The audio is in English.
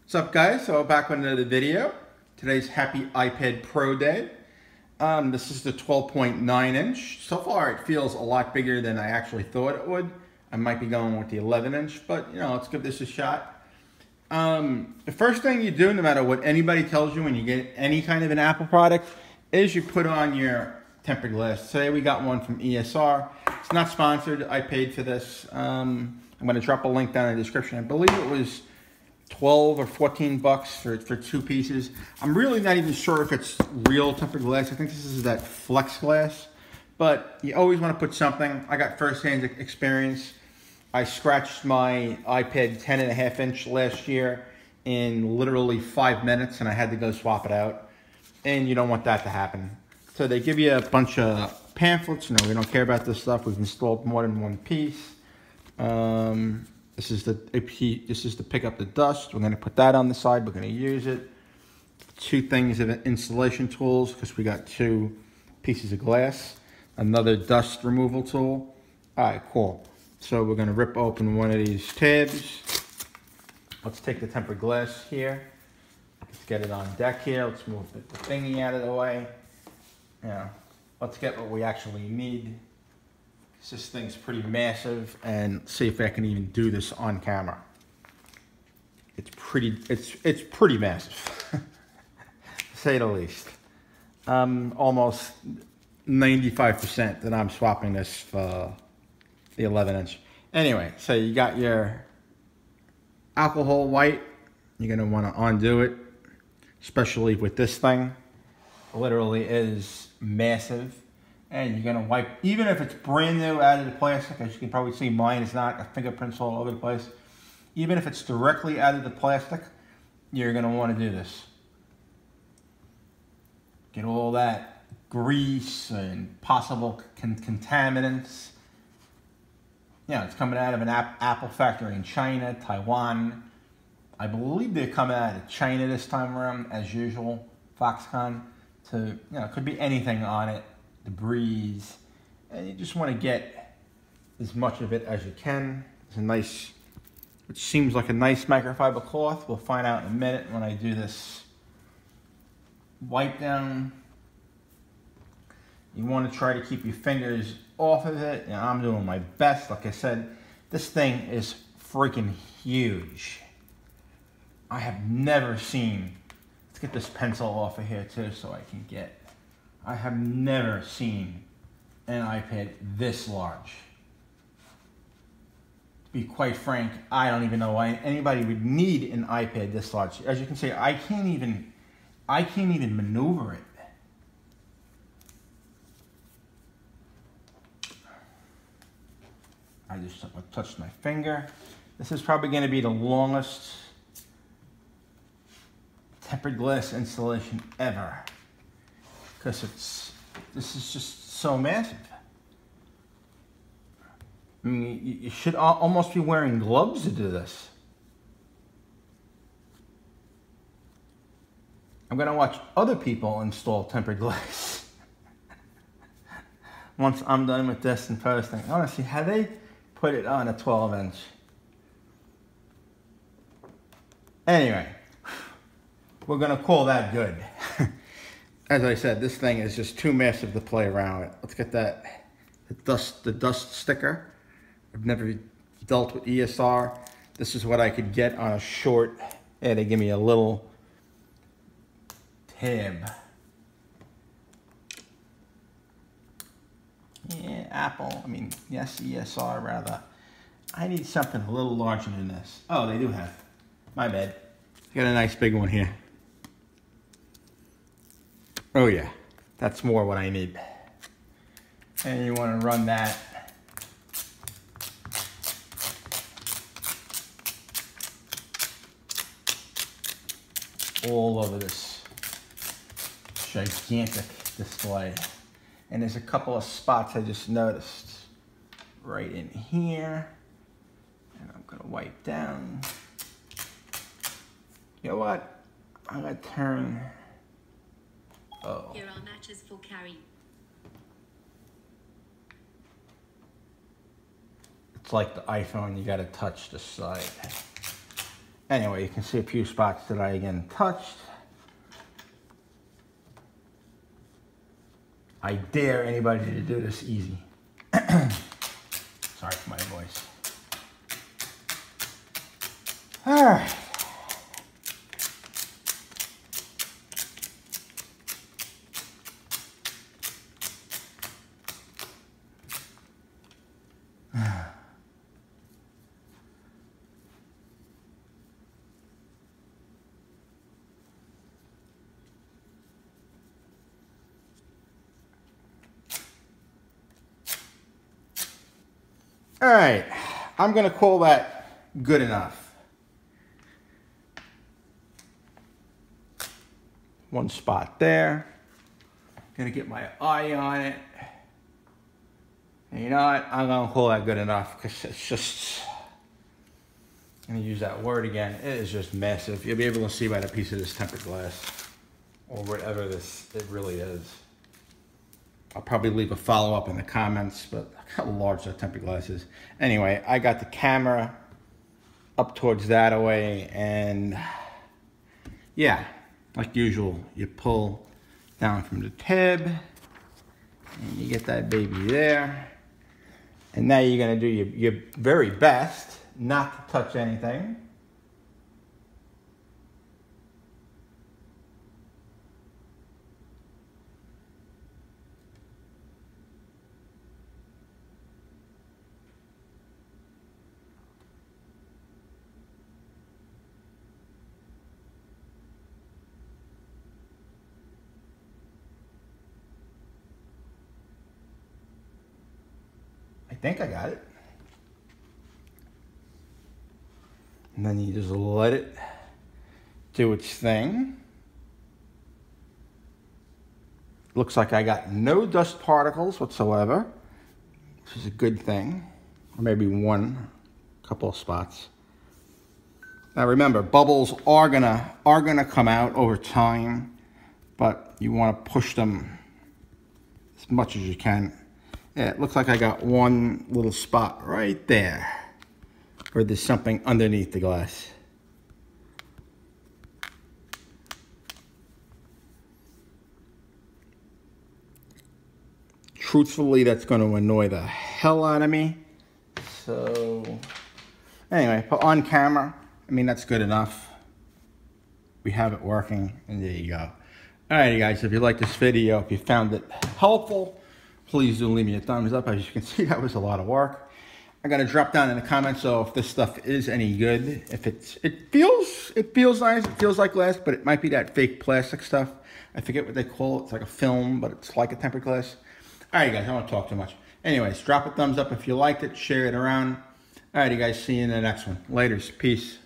What's up, guys? So back with another video. Today's Happy iPad Pro Day. This is the 12.9 inch. So far it feels a lot bigger than I actually thought it would. I might be going with the 11 inch, but you know, let's give this a shot. The first thing you do, no matter what anybody tells you when you get any kind of an Apple product, is you put on your tempered glass. Today we got one from ESR. It's not sponsored. I paid for this. I'm going to drop a link down in the description. I believe it was 12 or 14 bucks for two pieces. I'm really not even sure if it's real tempered glass. I think this is that flex glass, but you always want to put something. I got first-hand experience. I scratched my iPad 10.5 inch last year in literally 5 minutes, and I had to go swap it out, and you don't want that to happen. So they give you a bunch of pamphlets. You know, we don't care about this stuff. We've installed more than one piece. This is to pick up the dust. We're going to put that on the side. We're going to use it. Two things of installation tools, because we got two pieces of glass. Another dust removal tool. All right, cool. So we're going to rip open one of these tabs. Let's take the tempered glass here. Let's get it on deck here. Let's move the thingy out of the way. Yeah, let's get what we actually need. This thing's pretty massive, and see if I can even do this on camera. It's pretty massive, to say the least. Almost 95% that I'm swapping this for the 11 inch. Anyway, so you got your alcohol white. You're gonna want to undo it, especially with this thing. It literally is massive. And you're going to wipe, even if it's brand new out of the plastic, as you can probably see, mine is not, got fingerprints all over the place. Even if it's directly out of the plastic, you're going to want to do this. Get all that grease and possible contaminants. Yeah, it's coming out of an Apple factory in China, Taiwan. I believe they're coming out of China this time around, as usual, Foxconn. So, you know, it could be anything on it. Debris, and you just want to get as much of it as you can. It's a nice, which seems like a nice microfiber cloth. We'll find out in a minute when I do this wipe down. You want to try to keep your fingers off of it. And I'm doing my best. Like I said, this thing is freaking huge. I have never seen, let's get this pencil off of here too so I can get, I have never seen an iPad this large. To be quite frank, I don't even know why anybody would need an iPad this large. As you can see, I can't even maneuver it. I just touched my finger. This is probably going to be the longest tempered glass installation ever. Because this is just so massive. I mean, you should almost be wearing gloves to do this. I'm going to watch other people install tempered glass. Once I'm done with this and posting, I want to see how they put it on a 12 inch. Anyway, we're going to call that good. As I said, this thing is just too massive to play around with. Let's get the dust sticker. I've never dealt with ESR. This is what I could get on a short. Yeah, they give me a little tab. Yeah, Apple. I mean, yes, ESR rather. I need something a little larger than this. Oh, they do have. My bad. Got a nice big one here. Oh yeah, that's more what I need. And you want to run that all over this gigantic display. And there's a couple of spots I just noticed right in here. And I'm going to wipe down. You know what? I'm going to turn... Oh. Here are matches for carry. It's like the iPhone, you gotta touch the side. Anyway, you can see a few spots that I again touched. I dare anybody to do this easy. Sorry for my voice. All right. All right, I'm gonna call that good enough. One spot there. Gonna get my eye on it. And you know what? I'm gonna call that good enough because it's just, I'm gonna use that word again. It is just massive. You'll be able to see by the piece of this tempered glass or whatever it really is. I'll probably leave a follow-up in the comments, but look how large that tempered glass is. Anyway, I got the camera up towards that away, and yeah, like usual, you pull down from the tab, and you get that baby there. And now you're gonna do your very best not to touch anything. I think I got it. And then you just let it do its thing. Looks like I got no dust particles whatsoever, which is a good thing. Or maybe couple of spots. Now remember, bubbles are gonna come out over time, but you want to push them as much as you can. Yeah, it looks like I got one little spot right there, or there's something underneath the glass. Truthfully, that's going to annoy the hell out of me. So, anyway, but on camera, I mean, that's good enough. We have it working, and there you go. Alrighty, guys, if you like this video, if you found it helpful, please do leave me a thumbs up. As you can see, that was a lot of work. I'm gonna drop down in the comments so if this stuff is any good. If it feels nice, it feels like glass, but it might be that fake plastic stuff. I forget what they call it. It's like a film, but it's like a tempered glass. Alright, guys, I don't want to talk too much. Anyways, drop a thumbs up if you liked it, share it around. Alrighty, guys, see you in the next one. Laters, peace.